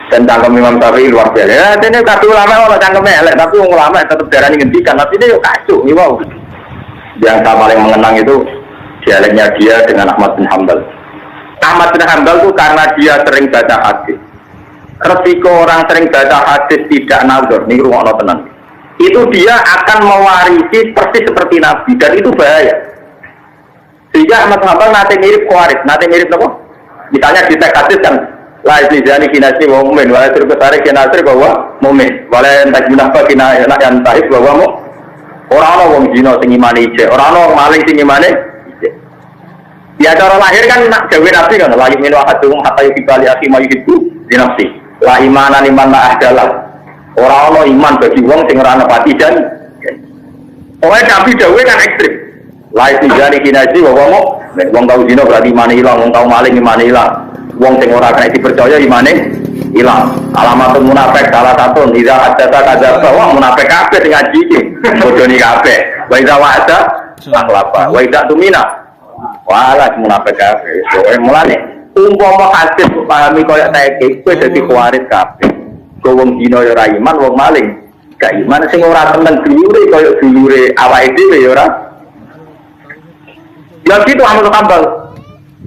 Dan cangkem Imam Syafi'i luar biasa. Ya, ini kata ulama orang cangkemnya elek, tapi ulama tetap darah ngendikan. Tapi ini yuk kacau, nih wow. Yang saya paling mengenang itu dialeknya dia dengan Ahmad bin Hanbal. Ahmad bin Hanbal itu karena dia sering baca hadis. Resiko orang sering baca hadis tidak nazar, nih ruang tenang. Itu dia akan mewarisi persis seperti Nabi dan itu bahaya. Sehingga Ahmad bin Hanbal nanti mirip Khawarij, nanti mirip apa? Misalnya di teks hadis kan la izani kinasi wa mu'min wa yasir besari kinasir bahwa mu'min wala entak munafak kina enak yang taib bahwa mu orang wong jino sing imani ije orang maling sing imani ije ya cara lahir kan nak dewe nabi kan la yuminu ahaduhum hatta yukibali akhi ma yuhibbu di nafsi la imanan liman la ahdalah orang iman bagi wong sing ora nepati dan oleh nabi dewe kan ekstrim la izani kinasi bahwa mu wong tau jino berarti iman ilang wong tau maling iman ilang wong sing ora kena dipercaya imane ilang. Alamatun munafik salah satu iza haddatsa kadzdzaba wa munafik kabeh sing ngaji iki. Bodoni kabeh. Wa iza wa'ada akhlafa. Wa iza tumina. Wala munafik kabeh. Pokoke mulane umpama hadis pahami koyo teke kowe dadi Khawarij kabeh. Go wong dina ya ora iman, wong maling gak iman sing ora tenang dulure koyo dulure awake dhewe ya ora. Ya gitu Ahmad Hanbal.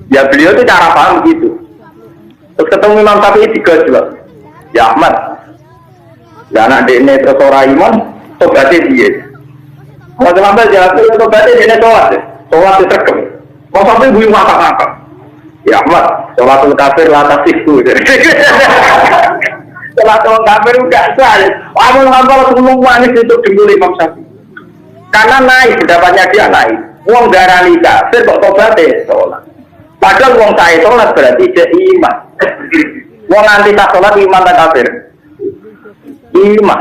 Ya beliau itu cara paham gitu. Terus ketemu Imam Syafi'i digojlok. Ya Ahmad. Lah anak dekne terus ora iman, tobaté piye? Ahmad Hanbal jawab, tobaté dene sholat. Sholat ditegem. Wong sampe guyu ngakak-ngakak. Ya Ahmad, sholatul kafir la tasihku. Sholatul kafir enggak sah. Ahmad Hanbal ngomong manis itu dengkul Imam Syafi'i. Karena naik pendapatnya dia naik. Wong darani kafir kok tobaté sholat. Padahal wong sae sholat berarti dia iman. Wong nanti tak sholat iman tak kafir. Iman.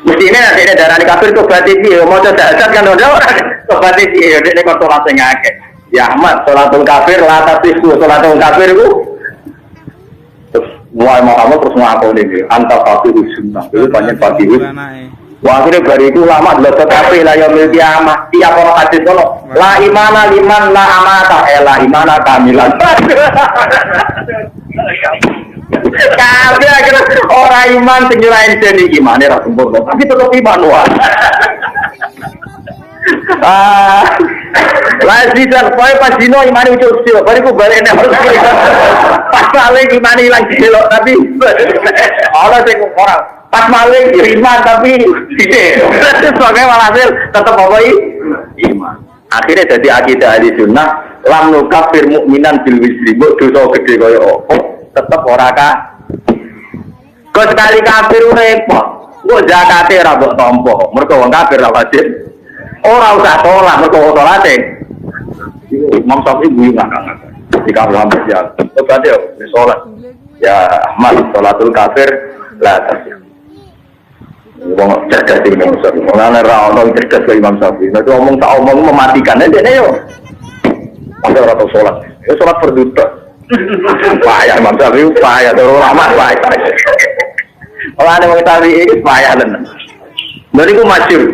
Mestinya nanti darah di kafir itu berarti dia mau coba kan ada orang berarti dia ini kok sholat ngake. Ya Ahmad sholatul kafir la tasihku sholatul kafir itu. Terus mulai mau kamu terus ngaku ini antar fakir sunnah itu banyak fakir. Wah akhirnya dari itu lama dulu tetapi lah yang miliki amah tiap orang hadis kalau la imana liman la amata la imana kamilan kabeh akhirnya orang iman sing nyurain dene imane ra sempurna tapi tetep iman wae lah sisan poe pas dino imane ucul sih bariku balene harus pas paling imane ilang delok tapi ora sing orang pas maling iman tapi tidak. Sebagai walhasil tetap apa iman. Akhirnya jadi akidah ahli sunnah lam nukafir mukminan bil wisri. Mbok dosa gede kaya apa tetep ora ka. Kok sekali kafir repot. Kok zakate ora mbok tampa. Mergo wong kafir ra wajib. Ora usah salat mergo salate. Imam Syafi'i guyu ngakak-ngakak. Jika ulama ya, berarti ya salat. Ya Ahmad salatul kafir la tasih. Wong cerdas Imam Syafi'i. Mulane ra ono cerdas kaya Imam Syafi'i. Nek ngomong tak omong mematikan dene yo. Ada ora tau salat. Ya salat berduta. Payah Imam Syafi'i, payah ulama payah. Mulane wong Syafi'i iki payah tenan. Lha niku masyhur.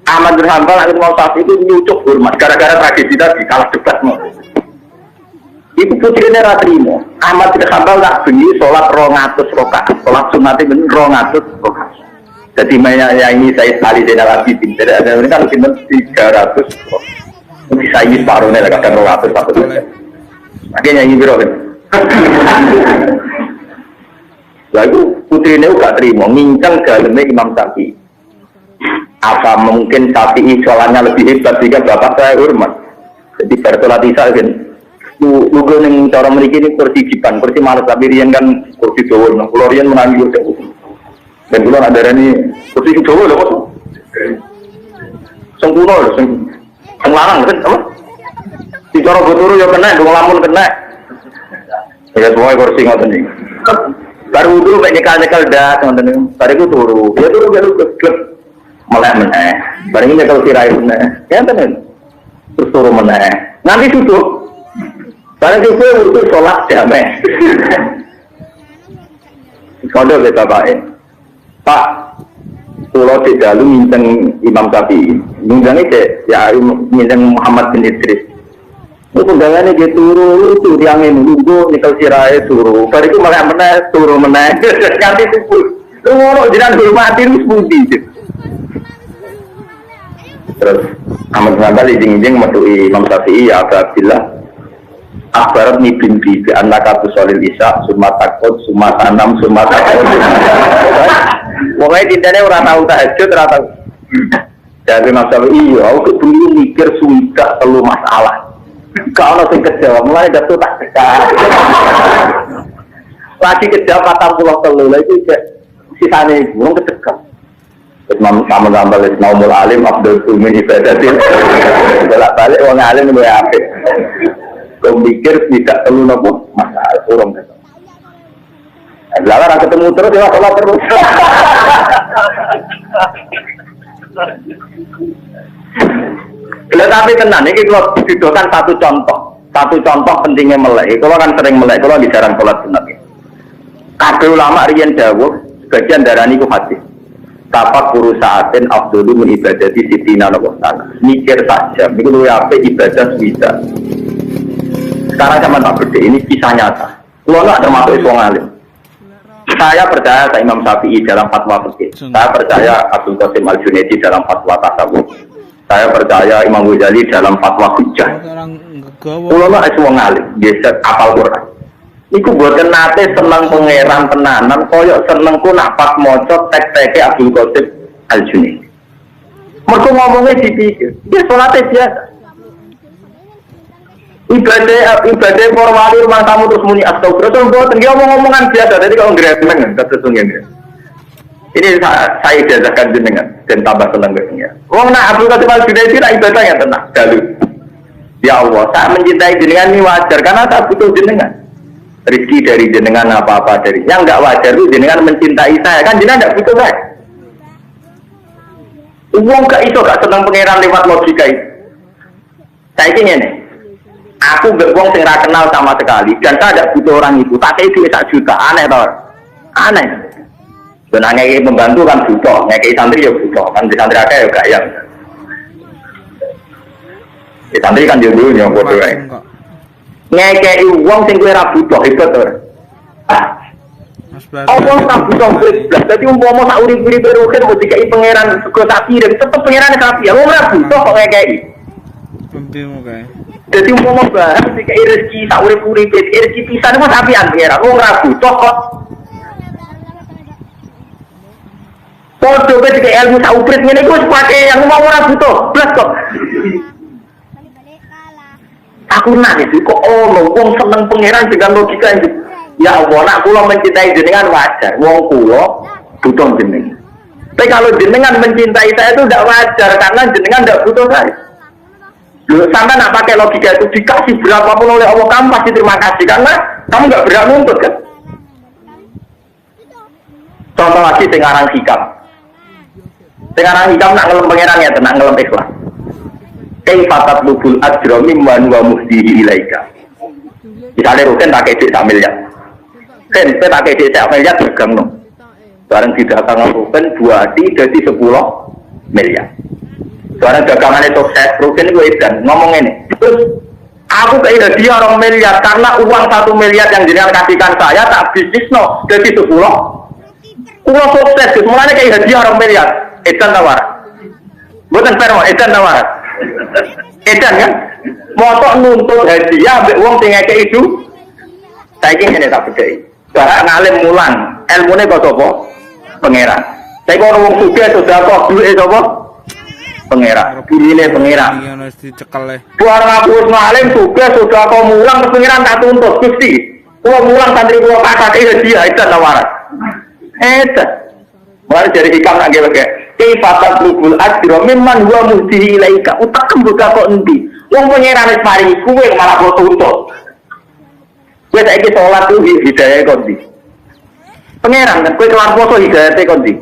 Ahmad bin Hanbal akhir mau Syafi'i itu nyucuk hormat gara-gara tragedi tadi kalah debat mau. Iku putrine ra trimo. Ahmad bin Hanbal tak bengi salat 200 rakaat. Salat sunat ben 200 rakaat. Jadi mainnya ini saya sekali Zainal Abidin. Jadi ada ini kan mungkin 300. Mungkin saya ini separuhnya lah kadang 200 satu. Akhirnya ini biro kan. Lalu putri ini juga terima ngincang dalamnya Imam Syafi'i. Apa mungkin Syafi'i sholatnya lebih hebat sehingga bapak saya hormat. Jadi bersolat isya kan. Lu yang cara memiliki ini kursi jipan, kursi malas tapi Rian kan kursi Jawa. Nah, kalau Rian menangis dan kalau ada ini kursi Jawa loh kok. Sempurna loh, larang kan apa? Di cara boturu ya kena, dua lamun kena. Ya semua kursi ngoten iki. Baru dulu banyak nyekal dah teman-teman. Baru itu turu, ya turu klub melek meneh. Baru ini nyekal sirai meneh. Ya tenan. Terus turu meneh. Nanti tutup. Baru itu sholat damai. Kode ke bapaknya. Pak, kalau tidak lu minjeng Imam Syafi'i, minjengnya ya minjeng Muhammad bin Idris. Pegawainya dia turu itu yang nunggu nikel sirai turu. Bariku malah turu meneh. Ganti tubuh. Lu ngono jenengan hormati wis budi. Terus Ahmad bin Hanbal izin-izin metuhi Imam Syafi'i ya Abdillah. Akbarat ni binti bi annaka tusolil isya summa takut summa tanam summa takut. Pokoke tintene ora tau tahajud ora tau. Jadi Imam Syafi'i ya aku dulu mikir suwika telu masalah. Kalau sing kejawab mulai jatuh tak dekat. Lagi kejawab 43 lagi sisanya itu belum kedekat. Imam Sambal Naumul Alim Abdul Sumin ibadatin. Bolak-balik wong alim luwih apik. Kau mikir tidak perlu nopo masalah urung ketemu. Lah ketemu terus ya salah terus. Tapi tenan iki kalau didokan satu contoh pentingnya melek. Kalau kan sering melek, kalau di jarang sholat sunat. Kabeh ulama riyen dawuh sebagian darani ku hadis. Tapak guru saatin afdhalu min ibadati sitina wa sana. Mikir saja, niku luwih apik ibadah bisa. Sekarang zaman tak gede ini kisah nyata. Kulo nak termasuk wong alim. Saya percaya ke Imam Syafi'i dalam fatwa fikih. Saya percaya Abdul Qasim Al-Junaidi dalam fatwa tasawuf. Saya percaya Imam Ghazali dalam fatwa hujjah. Kulo nak wong alim, geser apal Quran. Iku boten nate seneng pangeran tenanan, koyok senengku nak pas maca tek-teke Abdul Qasim Al-Junaidi. Mergo ngomongnya dipikir, dia salate biasa. Ibadah para wali rumah tamu terus muni astagfirullah. Terus mboten dia ngomong-ngomongan biasa. Jadi kalau ngremeng terus ngene. Ini saya jazakan jenengan dan tambah seneng ya. Wong nak Abdul Qasim Al-Junaidi ra ibadahnya tenang, dalu. Ya Allah, saya mencintai jenengan ini wajar karena saya butuh jenengan. Rezeki dari jenengan apa-apa dari. Yang enggak wajar itu jenengan mencintai saya. Kan jenengan enggak butuh saya. Wong gak iso gak seneng pangeran lewat logika itu. Saya ingin nih. Aku gak wong sing ra kenal sama sekali dan saya tidak butuh orang itu. Tak kei duit 1 juta, aneh tau? Aneh. Dan ngekei pembantu kan butuh, ngekei santri ya butuh. Kan di santri akeh ya gak yang. Di santri kan jodoh yang bodoh ae. Ngekei wong sing kowe ra butuh hebat to. Allah tak butuh blas. Dadi umpama sak urip-urip roken mesti dikai pangeran sego tak kirim, tetep pangeran sapi. Wong ra butuh kok ngekei. Pembimu kae. Jadi umpama bahas dikai rezeki sak urip-urip, rezeki pisan kok sapian pangeran. Wong ra butuh kok. Podo ke dikai ilmu sak uprit ngene iku wis pake yang mau ora butuh. Blas kok. Aku nak itu kok wong seneng pangeran dengan logika itu. Ya Allah, nak kula mencintai jenengan wajar. Wong kula butuh jenengan. Tapi kalau jenengan mencintai saya itu tidak wajar karena jenengan tidak butuh saya. Loh, sampai nak pakai logika itu dikasih berapapun oleh Allah kamu pasti terima kasih karena kamu nggak berani nuntut kan. Contoh lagi tengarang hikam. Tengarang hikam nak ngelem pangeran ya, nak ngelem ikhlas. Kaifatat lubul ajromi man wa muhdihi ilaika. Misalnya Ruken tak kecik 1 miliar. Ken, tak kecik 1 miliar dagang no. Barang didatang Ruken 2 hati jadi 10 miliar. Barang dagangannya sukses, Ruken itu edan ngomong ini. Terus aku kayak hadiah 2 miliar karena uang 1 miliar yang jenengan kasihkan saya tak bisnis no jadi 10. Uang sukses, mulanya kayak hadiah 2 miliar. Edan tawar. Bukan fair, edan tawar. Edan kan? Motor nuntut hadiah ambek wong sing ngekeki itu. Saiki ngene tak bedheki. Barang ngalim mulang, ilmune kok sapa? Pangeran. Saiki ono wong sugih sedekah duwe sapa? Pangeran. Burine pangeran. Ngono wis dicekel e. Barang aku wis ngalim sugih sedekah mulang pangeran tak tuntut Gusti. Wong mulang santri kula pakake hadiah edan tawaran. Edan. Mari dari hikam nak gawe kaifatat lubul ajra mimman huwa muhdihi ilaika utak kembuka kok endi wong pangeran wis paringi kuwe malah kok tuntut kowe saiki salat ku hidayah kok ndi pangeran kan kowe kelar poso hidayah kok ndi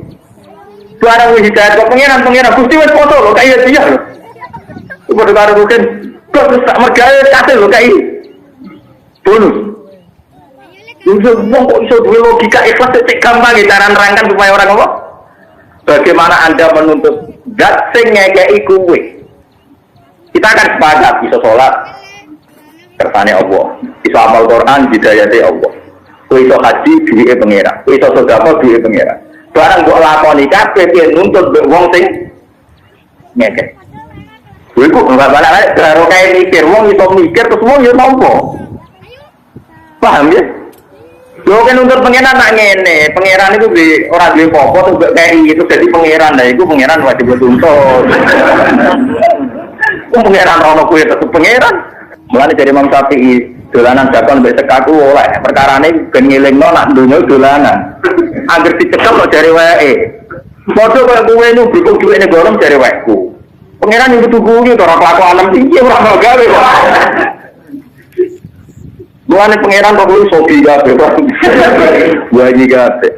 barang wis hidayah kok pangeran Gusti wis poso lho kaya dia lho kudu karo mungkin kok sak mergawe kate lho kaya bonus wong kok iso duwe logika ikhlas cek gampang cara nerangkan supaya orang apa? Bagaimana Anda menuntut zat sing ngekeki kuwe? Kita akan sepakat bisa sholat, kersane Allah. Iso hafal Quran hidayate Allah. Kowe iso haji duwike pangeran. Kowe iso sedekah duwike pangeran. Barang kok lakoni kabeh piye nuntut wong sing ngekek. Kowe kok enggak balik karo kae mikir wong iso mikir terus wong yo nampa. Paham ya? Yo kan nuntut pangeran nak ngene, pangeran itu di ora duwe apa-apa tuh kayak itu jadi pangeran, lah iku pangeran wajib dituntut. Pangeran ono kuwi tetep pangeran. Mulane dari Imam Syafi'i, dolanan dakon mbek sekaku oleh, perkarane ben ngelingno nak donya dolanan. Angger dicekel kok jare wae. Padha kaya kowe nu butuh duwe negara jare waeku. Pangeran iki tuku iki ora kelakuan iki ora gawe kok. Mulane pangeran kok kuwi sobi kabeh. Wajib kabeh.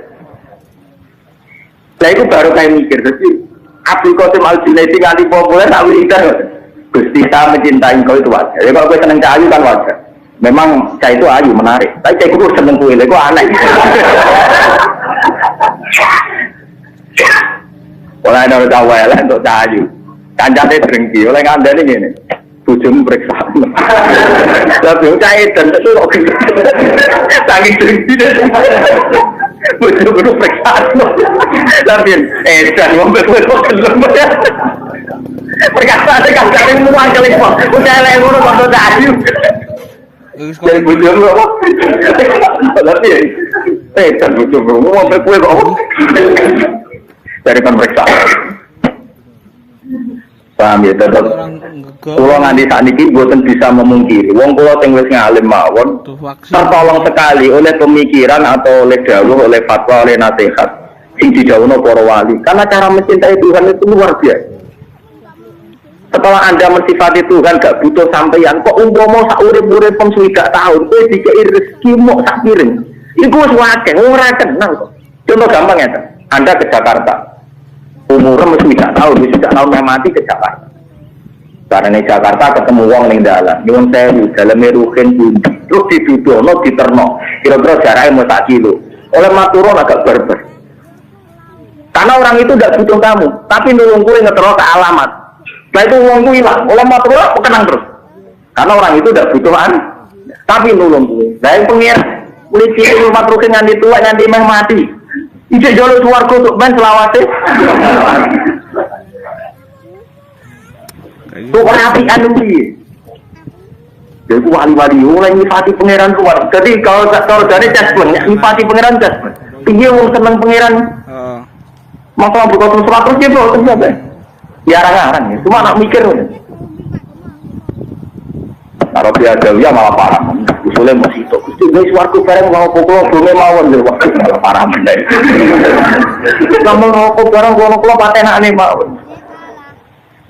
Lah iku baru kayak mikir dadi Abdul Qasim Al-Junaidi nganti populer tak wiridan. Gusti saya mencintai kau itu wajar. Ya kalau gue seneng cah ayu kan wajar. Memang cah itu ayu menarik. Tapi cah itu seneng kue, itu aneh. Oleh ada cawai lah untuk cah ayu. Kancane drengki. Oleh ngandani gini. Bujumu periksa. Tapi cah itu itu kok tangis drengki. Bujumu periksa. Tapi dan mau berkuat belum ya. Perkataan kali muang kali kok. Udah lek ngono kok tadi. Jadi bojomu apa? Tapi kan bojomu mau berkuat kok. Dari pemeriksaan. Paham ya, tetap. Kalau nganti saat ini boten bisa memungkiri. Wong kula sing wis ngalim mawon tertolong sekali oleh pemikiran atau oleh dawuh, oleh fatwa, oleh nasihat sing didhawuhna para wali. Karena cara mencintai Tuhan itu luar biasa. Setelah Anda mensifati Tuhan gak butuh sampeyan, kok umpama sak urip-urip 20 tahun kowe dikei rezeki mok sak piring. Iku wis akeh, ora kenal kok. Contoh gampang ya, Anda ke Jakarta. Umurnya mesti 3 tahun, wis 3 tahun mati ke Jakarta. Karena di Jakarta ketemu wong ning dalan, nyuwun sewu, daleme ruhin pundi. Terus didudono diterno. Kira-kira jaraknya mau 1 kilo. Oleh maturun agak berber. Karena orang itu tidak butuh kamu, tapi nulung kowe ngetero ke alamat. Setelah itu uangku hilang, oleh matur aku kenang terus. Karena orang itu tidak butuhan, tapi nulung gue. Dari pengir, kulit cilik matur ke nganti tua, nganti meh mati. Ije jolo suarku untuk ben selawase. Tuh perhatian ini. Jadi aku wali-wali, mulai nyifati pangeran keluar. Jadi kalau dari jasmen, nyifati pangeran jasmen. Iya, orang seneng pangeran. Masalah berkata surat terus dia bawa ternyata. Ya arang-arang ya, cuma nak mikir aja. Kalau dia jauh malah parah. Usulnya masih itu. Gusti guys warga bareng mau pukul bunga mawon jadi malah parah mendai. Kamu mau bareng kalau patenak nih mawon.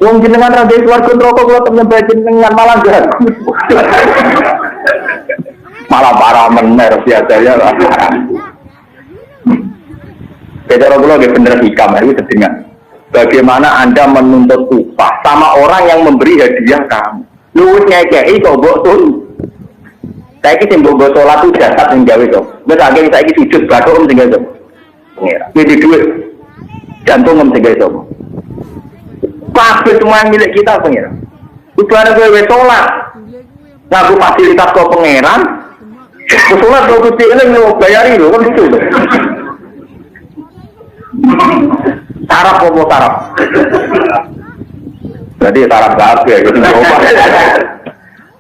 Wong jenengan ra dhewe warga rokok kula temen jenengan malah gak. Malah parah mener biasa ya. Beda kula ge bener hikam iki sedengan. Bagaimana Anda menuntut upah sama orang yang memberi hadiah kamu? Lu ngekei kok mbok tun. Saiki sing mbok salat itu jasad sing gawe kok. Wis akeh saiki sujud bathuk sing gawe. Pengira. Iki duit. Jantung sing gawe. Kabeh semua milik kita pengira. Ibarat kowe wis salat. Ngaku fasilitas kok pangeran. Salat kok kudu eling lho bayari lho kan itu. Sarap apa sarap? Jadi sarap kabeh gitu.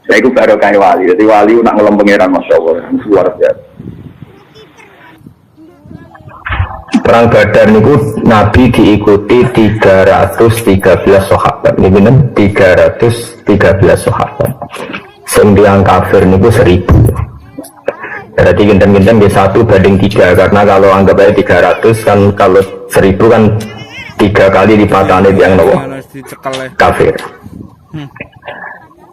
Saya itu baru kayak wali. Jadi wali nak ngelem pangeran Masya Allah. Luar biasa. Perang Badar niku Nabi diikuti 313 sahabat. Ini bener 313 sahabat. Sing tiyang kafir niku 1000. Berarti genten-genten di 1 banding 3 karena kalau anggap aja 300 kan kalau 1000 kan 3 kali dipatahnya yang nopo kafir.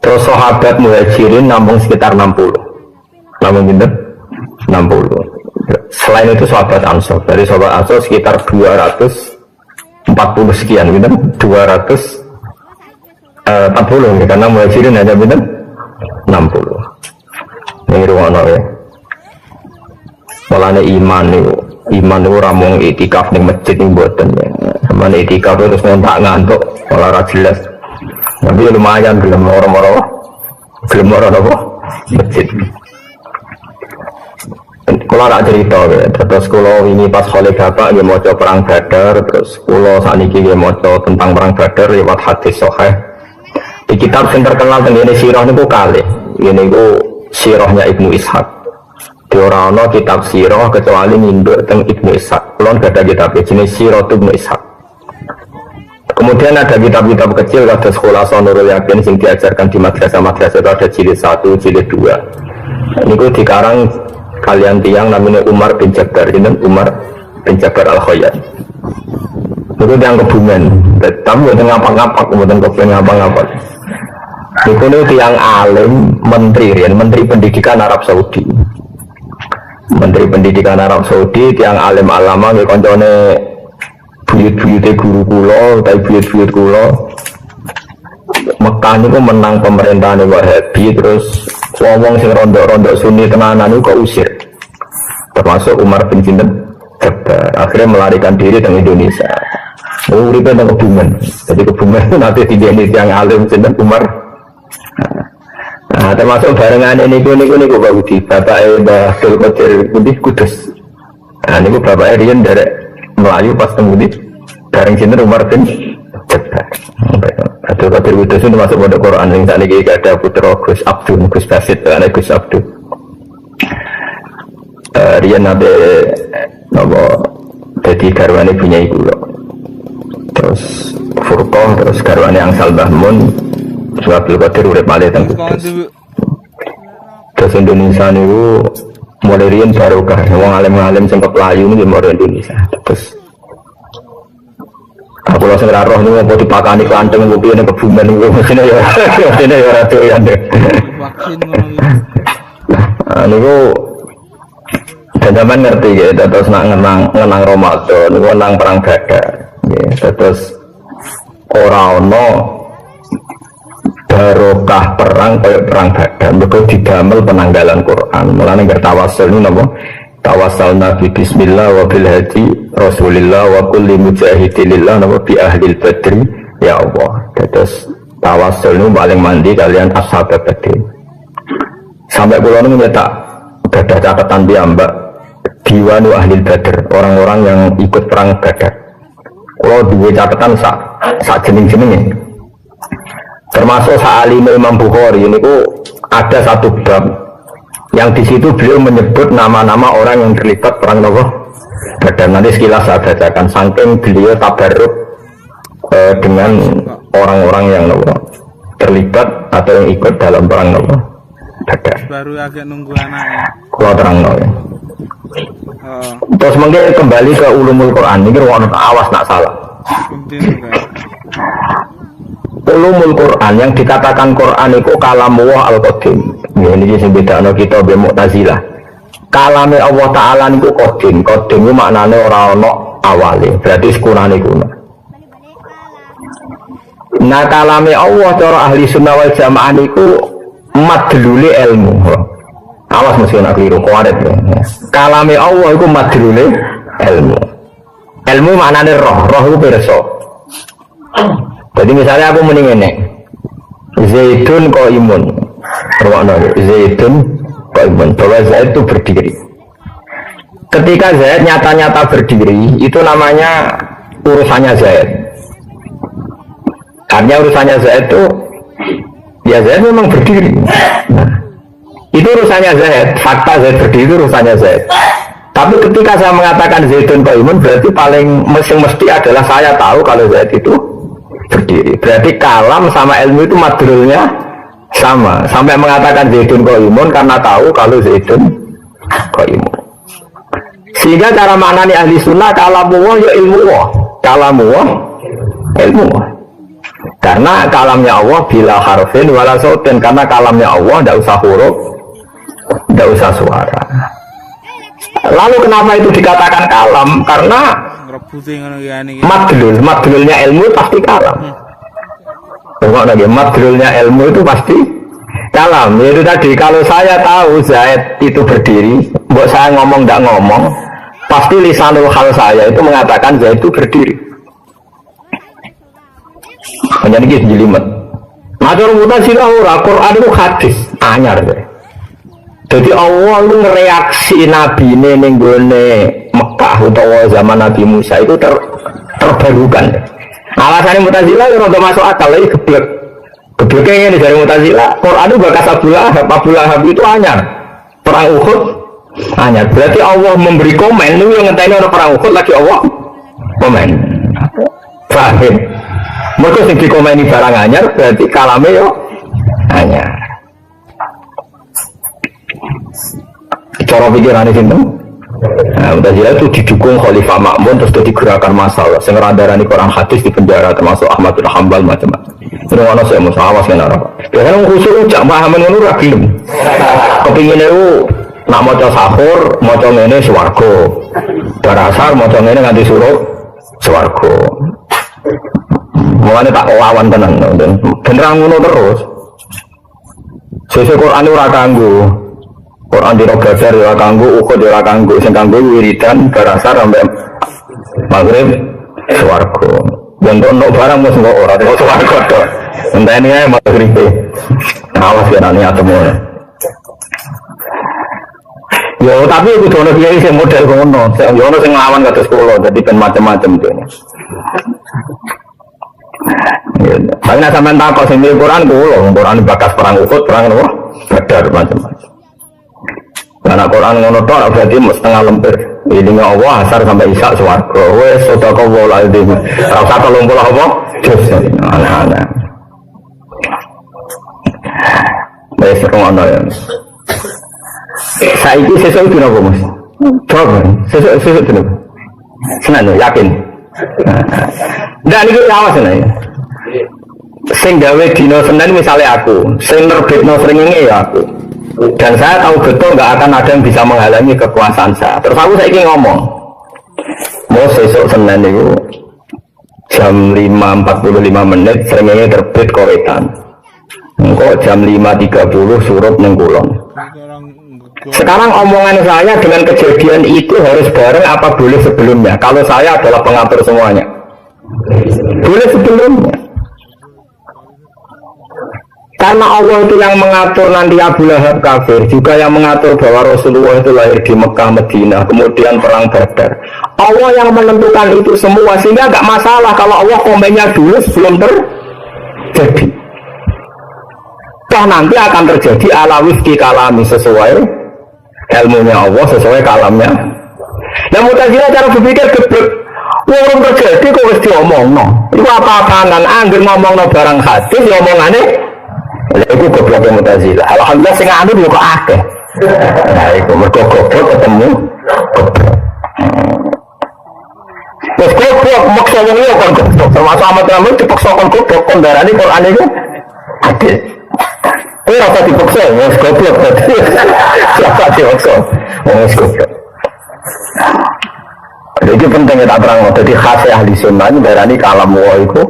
Terus sahabat muhajirin nampung sekitar 60. Nampung genten 60. Selain itu sahabat ansor, dari sahabat ansor sekitar 240 sekian, gitu 240 ya, karena muhajirin hanya gitu 60. Ini ruang ya. Mulane iman itu ramong itikaf ning masjid ning mboten ya. Samane itikaf terus ngantuk malah ra jelas. Tapi lumayan gelem ora-ora. Gelem ora apa? masjid. Kalau nak cerita, terus kalau ini pas oleh bapak dia mau perang Badar, terus kalau saat ini dia mau tentang perang Badar lewat hadis sahih. Di kitab yang terkenal tentang ini sirah ini kali, ini sirahnya Ibnu Ishaq. Di orang-orang kitab sirah kecuali induk tentang Ibnu Ishaq. Kalau nggak ada kitab jenis sirah Ibnu Ishaq. Kemudian ada kitab-kitab kecil ada sekolah Nurul Yakin yang diajarkan di madrasah-madrasah itu ada jilid 1, jilid 2. Ini dikarang kalian tiang namanya Umar bin Jabbar, ini Umar bin Jabbar Al-Khayyat. Itu yang Kebumen, tapi bukan ngapak-ngapak, bukan Kebumen ngapak-ngapak. Itu tiang alim, menteri pendidikan Arab Saudi. Menteri pendidikan Arab Saudi, tiang alim alama, ini koncone buyut-buyutnya guru kulo, tapi buyut-buyut kulo Mekah itu menang pemerintahan Wahabi, terus ngomong sing rondok-rondok Sunni tenanan itu kok usir, termasuk Umar bin Jabbar. Akhirnya melarikan diri dari Indonesia. Uripnya tentang Kebumen, jadi Kebumen itu nanti tidak ini yang alim sinten Umar. Nah, termasuk barengan ini Pak Budi, Bapak Mbah Abdul Qadir Budi Kudus. Nah, ini Bapak Rian dari Melayu pas temudi bareng sinten Umar bin Jabbar. Abdul Qadir Kudus itu masuk pada Quran yang saat ini ada putra Gus Abdul, Gus Basit, ada Gus Abdul. Rian nabe nopo jadi garwane punya ibu loh. Terus Furqah, terus garwane Angsal Bahmun, Abdul Qadir urip malih teng Kudus. Terus Indonesia niku mulai riyen barokah, wong alim-alim sing keplayu niku mulai Indonesia. Terus aku langsung roh niku apa dipakani klanteng niku piye ning Kebumen niku mesine ya ora doyan. Nah, niku dan zaman ngerti ya, terus nak ngenang Ramadan, ngenang perang Badar, ya, terus orang barokah perang kayak perang Badar, betul didamel penanggalan Quran. Mulane nggak tawasul ini napa? Tawasal Nabi Bismillah wa bil hadi Rasulillah wa kulli mujahidilillah napa bi ahlil badri ya Allah. Terus tawasul ini paling mandi kalian ashab Badr. Sampai pulau ini nyetak ada catatan dia mbak diwanu ahlil Badr, orang-orang yang ikut perang Badar. Kalau dua catatan sak jening-jenenge. Termasuk Sa'alim Imam Bukhari ini ada satu bab yang di situ beliau menyebut nama-nama orang yang terlibat perang Badar. Nanti sekilas saya bacakan. Saking beliau tabarruk dengan orang-orang yang terlibat atau yang ikut dalam perang Badar. Baru agak nunggu anaknya. Kalau terang ya. Terus mungkin kembali ke ulumul Quran ini awas nak salah. Ulumul Quran yang dikatakan Quran itu kalamullah al-qadim. Ya, ini sing bedakno kita be Mu'tazilah. Kalame Allah Taala niku qadim. Qadim itu maknane ora ana awale, berarti sekurane kuno. Nah, kalame Allah cara ahli sunnah wal jamaah niku madlule ilmu. Awas mesti nak keliru kuaret ya. Kalame Allah itu madlule ilmu. Ilmu maknane roh itu pirsa. Jadi misalnya aku muni ngene. Zaidun qaimun. Rumakno Zaidun qaimun. Bahwa Zaid itu berdiri. Ketika Zaid nyata-nyata berdiri, itu namanya urusannya Zaid. Artinya urusannya Zaid itu ya Zaid memang berdiri. Nah, itu urusannya Zaid. Fakta Zaid berdiri itu urusannya Zaid. Tapi ketika saya mengatakan Zaidun qaimun, berarti paling mesti adalah saya tahu kalau Zaid itu berdiri. Berarti kalam sama ilmu itu madrulnya sama. Sampai mengatakan Zaidun qaimun karena tahu kalau Zaidun qaimun. Sehingga cara maknani ahli sunnah kalamullah ya ilmu Allah. Kalamullah ilmu Allah. Karena kalamnya Allah bila harfin wala sautin. Karena kalamnya Allah tidak usah huruf, tidak usah suara. Lalu kenapa itu dikatakan kalam? Karena madlulnya ilmu pasti kalam. Madlulnya ilmu itu pasti kalam. Itu tadi kalau saya tahu Zaid itu berdiri, buat saya ngomong tidak ngomong, pasti lisanul hal saya itu mengatakan Zaid itu berdiri. Hanya ini jelimet. Matur Mu'tazilah ora Quran itu hadis anyar deh. Jadi Allah itu ngereaksi Nabi ini nenggone Mekah utawa zaman Nabi Musa itu terbarukan. Alasannya Mu'tazilah itu untuk masuk akal lagi geblek. Gebleknya ini dari Mu'tazilah. Quran itu bakas Abu Lahab itu anyar. Perang Uhud anyar. Berarti Allah memberi komen. Ini yang ngenteni orang perang Uhud lagi Allah komen. Paham? Mereka sing dikomeni barang anyar berarti kalame yo anyar. Cara pikiran ini sinten? Nah, Mu'tazilah itu didukung Khalifah Ma'mun terus jadi gerakan masalah. Sing ngerandarani Quran hadis di penjara termasuk Ahmad bin Hanbal macam-macam. Ini ana saya musawas kan ora. Biasane wong khusyuk cak paham ngono ora gelem. Kepingine ku nak maca sahur, maca ngene swarga. Darasar maca ngene nganti suruh swarga. Mulane tak lawan tenan ben ra ngono terus. Sesuk Quran ora kanggo. Quran di Rogajar ora kanggo, Uhud ora kanggo, sing kanggo wiridan darasar sampai maghrib swarga. Bentuk no barang mesti kok ora kok swarga to. Entene ae maghrib. Awas ya nani atemu. Yo tapi kudu ono kiai sing model ngono. Yo ono sing nglawan kados kula, dadi ben macam-macam dene. Tapi nak sampean takok sing Quran kula, Quran bakas perang Uhud, perang apa? Badar macam-macam. Karena Quran ngono tok berarti setengah lempir. Ini Allah asar sampai isya swarga. Wes sedekah wala itu. Ora usah 30 apa? Jus. Ana-ana. Wes ngono ya. Saiki sesuk dina apa, Mas? Coba. Sesuk dina. Seneng yakin. Ndak niku awas nek. Sing gawe dina Senin misalnya aku, sing nerbitno srengenge ya aku. Dan saya tahu betul nggak akan ada yang bisa menghalangi kekuasaan saya. Terus aku saiki ngomong, mau besok Senin itu jam 5.45 srengenge terbit kowetan. Engko jam 5.30 surut ning kulon. Sekarang omongan saya dengan kejadian itu harus bareng apa boleh sebelumnya? Kalau saya adalah pengatur semuanya, boleh sebelumnya. Karena Allah itu yang mengatur nanti Abu Lahab kafir, juga yang mengatur bahwa Rasulullah itu lahir di Mekah, Madinah, kemudian perang Badar. Allah yang menentukan itu semua, sehingga nggak masalah kalau Allah komennya dulu sebelum terjadi. Toh nanti akan terjadi ala wifki kalami sesuai ilmunya Allah, sesuai kalamnya. Nah Mu'tazilah cara berpikir geblek. Wong terjadi kok wis diomongno. Iku apa-apaan angger ngomongno barang hadis ya omongane. Lha iku goblok Mu'tazilah. Alhamdulillah sing anu yo kok akeh. Nah iku mergo goblok ketemu goblok. Wes goblok maksa wong yo kon goblok. Termasuk amat ramai dipaksa kon goblok kon darani Quran iku hadis. Kowe ora usah dipaksa, wes goblok berarti. Siapa dipaksa? Wes goblok. Jadi pentingnya tak terang, jadi khas ahli sunnah darani kalam wa iku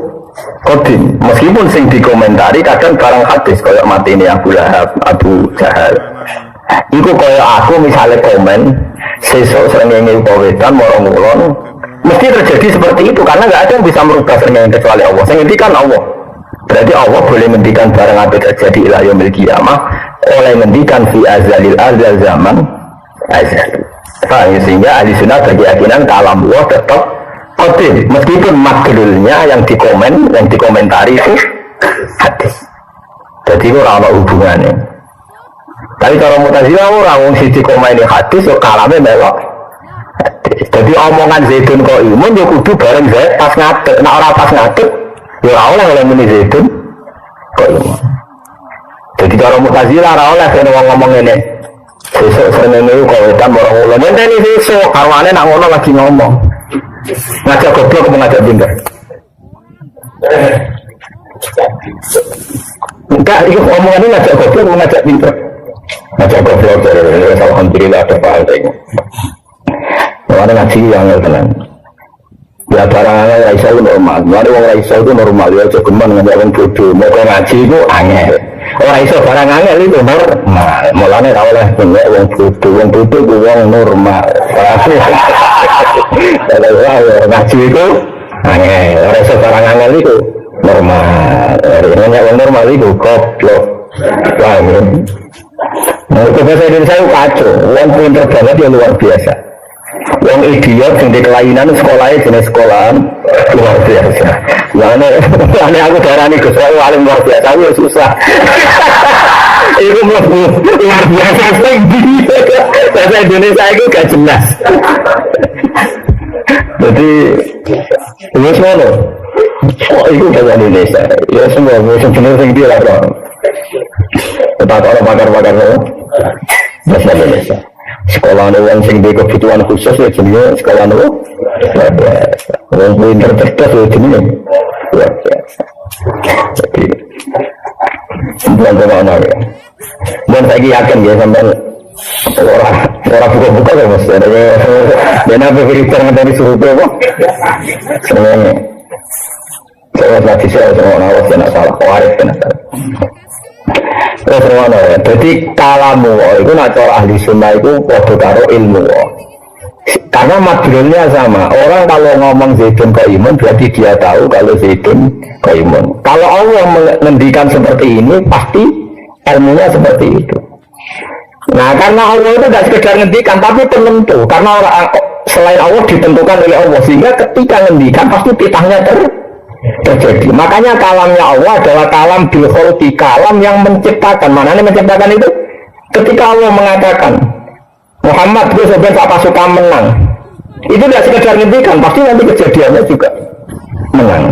kodim. Meskipun sing dikomentari kadang barang hadis kayak mati ini Abu Lahab, Abu Jahal. Iku kayak aku misalnya komen sesok srengenge kawetan moro-moro mesti terjadi seperti itu karena nggak ada yang bisa merubah srengenge kecuali Allah. Sing ngendikan Allah. Berarti Allah boleh menghentikan barang apa terjadi ila yaumil qiyamah oleh menghentikan fi azalil azal zaman azal. Sehingga ahli sunnah berkeyakinan kalam Allah tetap kodim meskipun makhlulnya yang dikomentari itu hadis. Jadi itu ada hubungannya. Tapi kalau Mu'tazilah orang sisi komeni hadis so kalamnya melok hadis. Jadi omongan Zaidun kok imun ya kudu bareng Zaid pas ngadeg. Nah orang pas ngadeg ya ora oleh muni Zaidun kok imun. Jadi kalau Mu'tazilah ora oleh ngomong ini. Sesuk srengenge iku kawetan moro-moro. Ngenteni sesuk karwane nak ngono lagi ngomong. Ngajak goblok ngajak pinter. Enggak, iki omongane ngajak goblok ngajak pinter. Ngajak goblok dari alhamdulillah ada pahal itu. Mana ngaji yang tenang. Ya barang-barang Raisa itu normal. Mana orang Raisa itu normal. Ya cukuman ngajak orang bodoh. Mau ngaji itu angel. Orang iso barang angel itu normal. Mulane ra oleh punya wong bodho ku wong normal. Kalau ngaji itu angel, ora iso barang angel itu normal. Nek wong normal itu goblok. Paham? Nah, itu bahasa Indonesia itu kacau. Orang pinter banget ya luar biasa. Yang idiot yang di kelainan sekolahnya jenis sekolahan luar biasa. Lalu aku darah nih Gus, saya paling luar biasa, aku ya susah. Itu luar biasa tinggi. Bahasa Indonesia itu gak jelas. Jadi ini semua loh. Oh itu bahasa Indonesia. Ya semua sebenarnya tinggi lah dong. Tetapi orang pakar-pakar bahasa Indonesia. Sekolah yang sing di kebutuhan khusus ya jenisnya sekolah itu luar biasa. Orang pinter cerdas ya jenisnya luar biasa. Jadi bukan kemana ya. Dan saya yakin ya sampai orang buka-buka ya mas. Dan apa berita dari suruh apa? Semuanya. Saya lagi saya semua nawas dan salah. Waris dan salah. Terus mana ya? Jadi kalamu itu nak cara ahli sunnah itu podo karo ilmu. Karena madrulnya sama. Orang kalau ngomong Zaidun qaimun berarti dia tahu kalau Zaidun qaimun. Kalau Allah mengendikan seperti ini pasti ilmunya seperti itu. Nah karena Allah itu tidak sekedar ngendikan tapi penentu. Karena orang selain Allah ditentukan oleh Allah sehingga ketika ngendikan pasti titahnya terjadi. Makanya kalamnya Allah adalah kalam bil khalqi, kalam yang menciptakan. Mana ini menciptakan itu? Ketika Allah mengatakan Muhammad itu sebenarnya tak pasukan menang. Itu tidak sekedar ngendikan, pasti nanti kejadiannya juga menang.